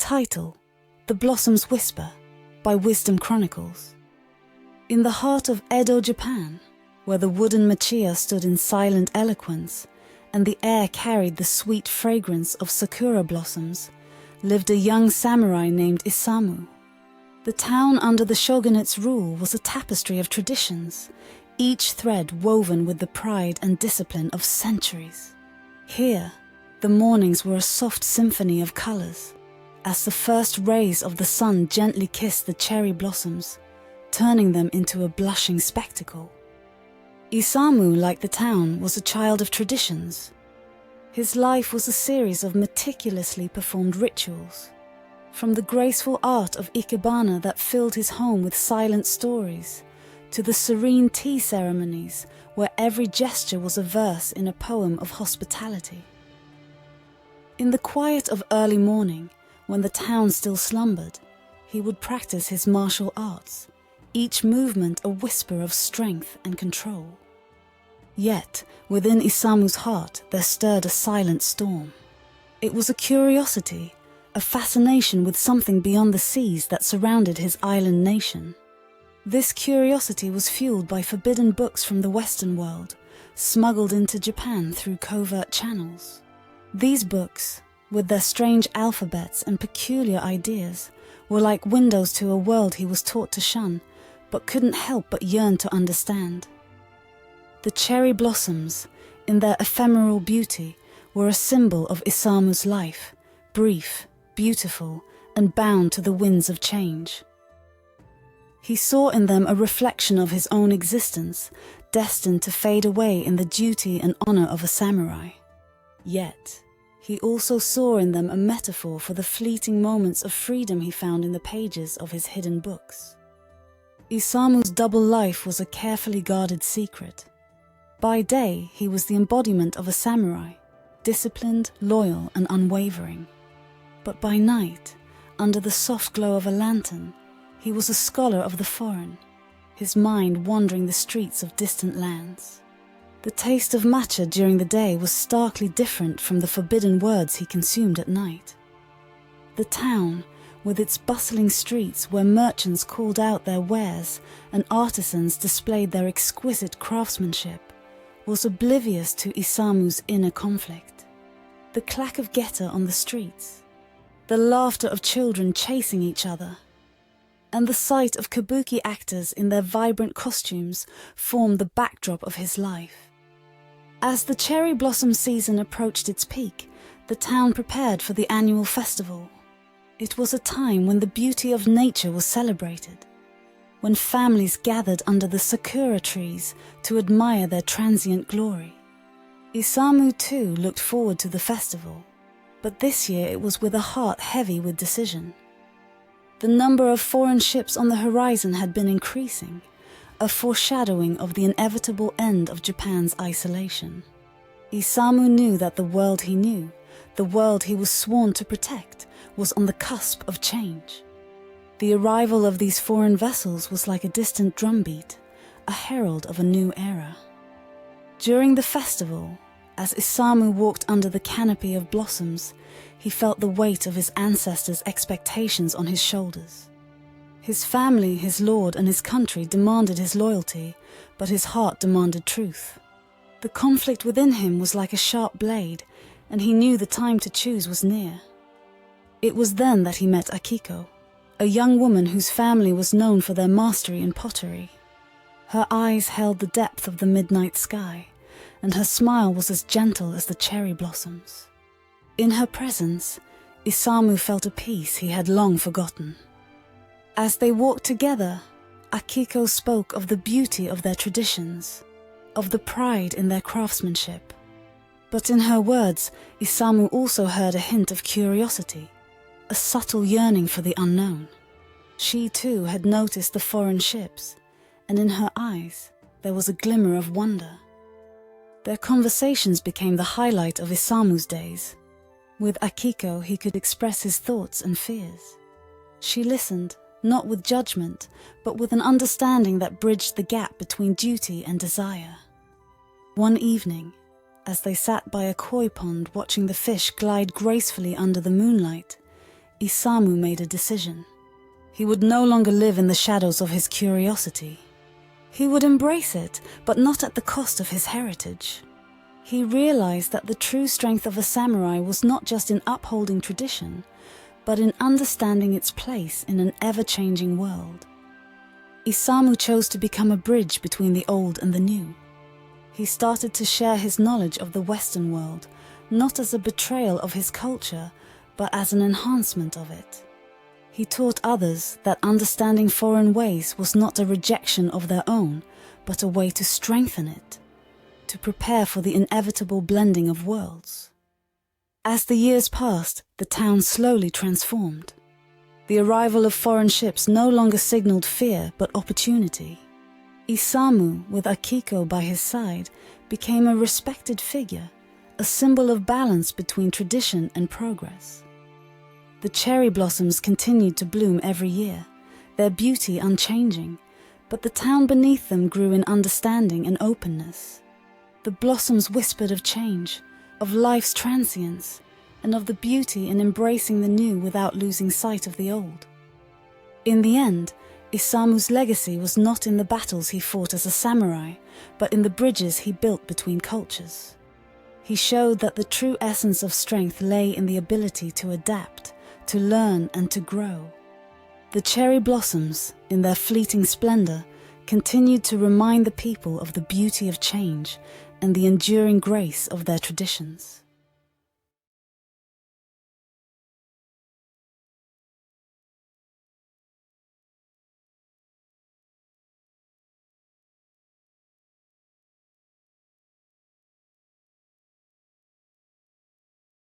Title: The Blossom's Whisper by Wisdom Chronicles. In the heart of Edo, Japan, where the wooden machiya stood in silent eloquence and the air carried the sweet fragrance of sakura blossoms, lived a young samurai named Isamu. The town under the shogunate's rule was a tapestry of traditions, each thread woven with the pride and discipline of centuries. Here, the mornings were a soft symphony of colors, as the first rays of the sun gently kissed the cherry blossoms, turning them into a blushing spectacle. Isamu, like the town, was a child of traditions. His life was a series of meticulously performed rituals, from the graceful art of ikebana that filled his home with silent stories, to the serene tea ceremonies where every gesture was a verse in a poem of hospitality. In the quiet of early morning, when the town still slumbered, he would practice his martial arts, each movement a whisper of strength and control. Yet, within Isamu's heart there stirred a silent storm. It was a curiosity, a fascination with something beyond the seas that surrounded his island nation. This curiosity was fueled by forbidden books from the Western world, smuggled into Japan through covert channels. These books, with their strange alphabets and peculiar ideas, were like windows to a world he was taught to shun, but couldn't help but yearn to understand. The cherry blossoms, in their ephemeral beauty, were a symbol of Isamu's life, brief, beautiful, and bound to the winds of change. He saw in them a reflection of his own existence, destined to fade away in the duty and honor of a samurai. Yet, he also saw in them a metaphor for the fleeting moments of freedom he found in the pages of his hidden books. Isamu's double life was a carefully guarded secret. By day, he was the embodiment of a samurai, disciplined, loyal, and unwavering. But by night, under the soft glow of a lantern, he was a scholar of the foreign, his mind wandering the streets of distant lands. The taste of matcha during the day was starkly different from the forbidden words he consumed at night. The town, with its bustling streets where merchants called out their wares and artisans displayed their exquisite craftsmanship, was oblivious to Isamu's inner conflict. The clack of getter on the streets, the laughter of children chasing each other, and the sight of kabuki actors in their vibrant costumes formed the backdrop of his life. As the cherry blossom season approached its peak, the town prepared for the annual festival. It was a time when the beauty of nature was celebrated, when families gathered under the sakura trees to admire their transient glory. Isamu too looked forward to the festival, but this year it was with a heart heavy with decision. The number of foreign ships on the horizon had been increasing, a foreshadowing of the inevitable end of Japan's isolation. Isamu knew that the world he knew, the world he was sworn to protect, was on the cusp of change. The arrival of these foreign vessels was like a distant drumbeat, a herald of a new era. During the festival, as Isamu walked under the canopy of blossoms, he felt the weight of his ancestors' expectations on his shoulders. His family, his lord, and his country demanded his loyalty, but his heart demanded truth. The conflict within him was like a sharp blade, and he knew the time to choose was near. It was then that he met Akiko, a young woman whose family was known for their mastery in pottery. Her eyes held the depth of the midnight sky, and her smile was as gentle as the cherry blossoms. In her presence, Isamu felt a peace he had long forgotten. As they walked together, Akiko spoke of the beauty of their traditions, of the pride in their craftsmanship. But in her words, Isamu also heard a hint of curiosity, a subtle yearning for the unknown. She too had noticed the foreign ships, and in her eyes there was a glimmer of wonder. Their conversations became the highlight of Isamu's days. With Akiko he could express his thoughts and fears. She listened, not with judgment, but with an understanding that bridged the gap between duty and desire. One evening, as they sat by a koi pond watching the fish glide gracefully under the moonlight, Isamu made a decision. He would no longer live in the shadows of his curiosity. He would embrace it, but not at the cost of his heritage. He realized that the true strength of a samurai was not just in upholding tradition, but in understanding its place in an ever-changing world. Isamu chose to become a bridge between the old and the new. He started to share his knowledge of the Western world, not as a betrayal of his culture, but as an enhancement of it. He taught others that understanding foreign ways was not a rejection of their own, but a way to strengthen it, to prepare for the inevitable blending of worlds. As the years passed, the town slowly transformed. The arrival of foreign ships no longer signaled fear but opportunity. Isamu, with Akiko by his side, became a respected figure, a symbol of balance between tradition and progress. The cherry blossoms continued to bloom every year, their beauty unchanging, but the town beneath them grew in understanding and openness. The blossoms whispered of change, of life's transience, and of the beauty in embracing the new without losing sight of the old. In the end, Isamu's legacy was not in the battles he fought as a samurai, but in the bridges he built between cultures. He showed that the true essence of strength lay in the ability to adapt, to learn and to grow. The cherry blossoms, in their fleeting splendor, continued to remind the people of the beauty of change and the enduring grace of their traditions.